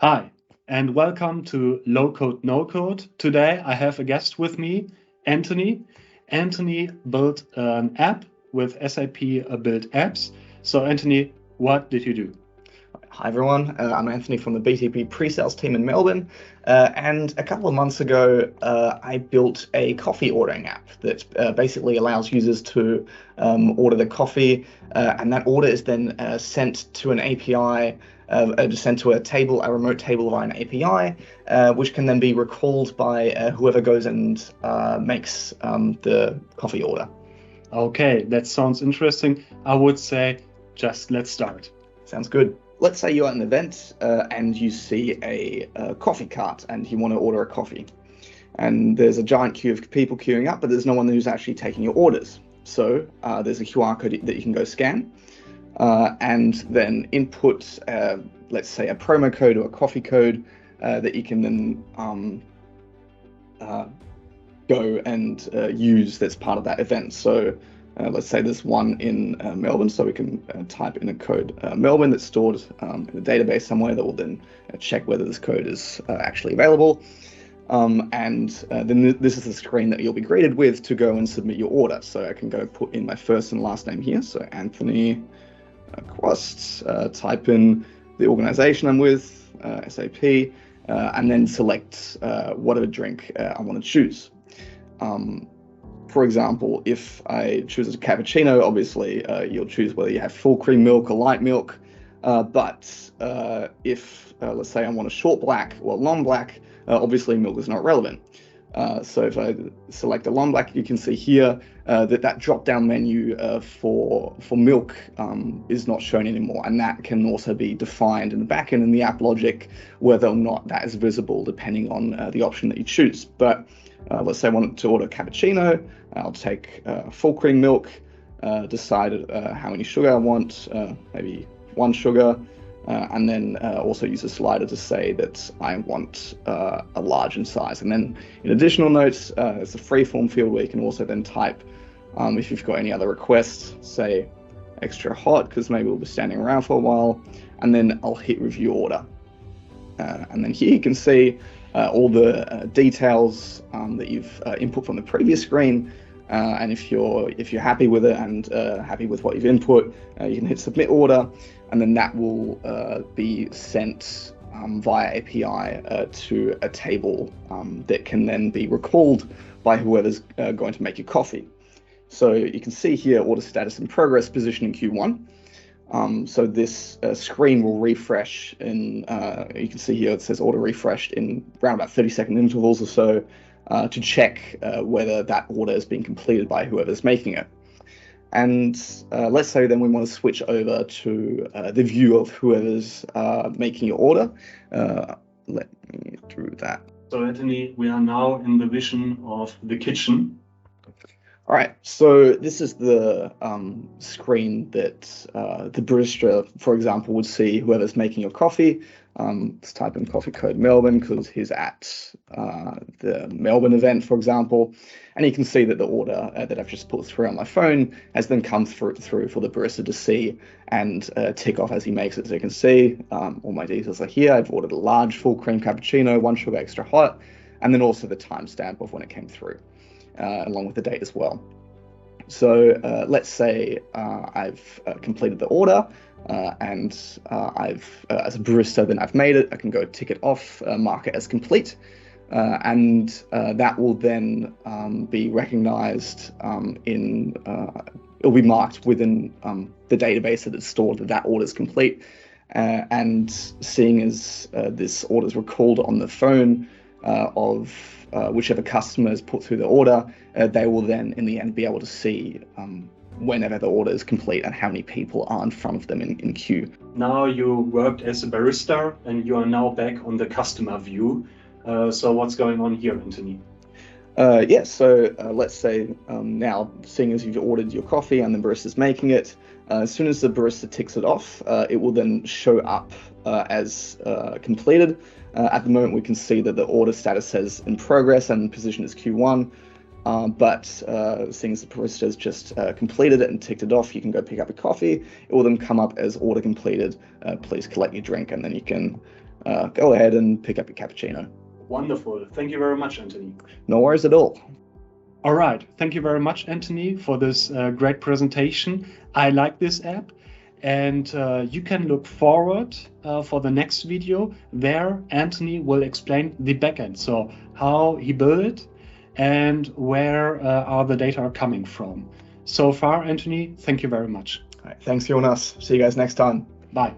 Hi, and welcome to Low Code No Code. Today I have a guest with me, Anthony. Anthony built an app with SAP Build Apps. So, Anthony, what did you do? Hi everyone, I'm Anthony from the BTP pre-sales team in Melbourne, and a couple of months ago I built a coffee ordering app that basically allows users to order the coffee, and that order is then sent to an API, sent to a remote table via an API, which can then be recalled by whoever goes and makes the coffee order. Okay, that sounds interesting. I would say just let's start. Sounds good. Let's say you're at an event and you see a coffee cart and you want to order a coffee. And there's a giant queue of people queuing up, but there's no one who's actually taking your orders. So there's a QR code that you can go scan and then input, let's say, a promo code or a coffee code that you can then go and use that's part of that event. So let's say there's one in Melbourne, so we can type in a code Melbourne that's stored in a database somewhere that will then check whether this code is actually available. And then this is the screen that you'll be greeted with to go and submit your order. So I can go put in my first and last name here. So Anthony Quast, type in the organization I'm with, SAP, and then select whatever drink I want to choose. For example, if I choose a cappuccino, obviously you'll choose whether you have full cream milk or light milk. But if, let's say, I want a short black or long black, obviously milk is not relevant. So if I select a long black, you can see here that drop-down menu for milk is not shown anymore, and that can also be defined in the backend in the app logic whether or not that is visible depending on the option that you choose. But let's say I want to order a cappuccino. I'll take full cream milk, decide how many sugar I want, maybe one sugar, and then also use a slider to say that I want a large in size. And then in additional notes, there's a freeform field where you can also then type if you've got any other requests, say extra hot, because maybe we'll be standing around for a while, and then I'll hit review order. And then here you can see all the details that you've input from the previous screen, and if you're happy with it and happy with what you've input, you can hit submit order, and then that will be sent via API to a table that can then be recalled by whoever's going to make your coffee. So you can see here order status in progress, position in Q1. So this screen will refresh in, you can see here it says order refreshed in around about 30-second intervals or so to check whether that order has been completed by whoever's making it. And let's say then we want to switch over to the view of whoever's making your order. Let me do that. So, Anthony, we are now in the vision of the kitchen. All right, so this is the screen that the barista, for example, would see whoever's making your coffee. Let's type in coffee code Melbourne because he's at the Melbourne event, for example. And you can see that the order that I've just put through on my phone has then come through for the barista to see and tick off as he makes it. So you can see all my details are here. I've ordered a large full cream cappuccino, 1 sugar extra hot, and then also the timestamp of when it came through. Along with the date as well. So let's say I've completed the order and I've, as a barista, then I've made it. I can go tick it off, mark it as complete, and that will then be recognized it'll be marked within the database that it's stored that order is complete. And seeing as this order is recalled on the phone of whichever customer has put through the order, they will then in the end be able to see whenever the order is complete and how many people are in front of them in queue. Now you worked as a barista and you are now back on the customer view. So what's going on here, Anthony? So let's say now, seeing as you've ordered your coffee and the barista's making it, as soon as the barista ticks it off, it will then show up as completed. At the moment, we can see that the order status says in progress and position is Q1. But seeing as the barista has just completed it and ticked it off, you can go pick up a coffee. It will then come up as order completed. Please collect your drink, and then you can go ahead and pick up your cappuccino. Wonderful. Thank you very much, Anthony. No worries at all. All right. Thank you very much, Anthony, for this great presentation. I like this app. And you can look forward for the next video. There, Anthony will explain the backend. So how he built it and where are the data coming from. So far, Anthony, thank you very much. All right, thanks, Jonas. See you guys next time. Bye.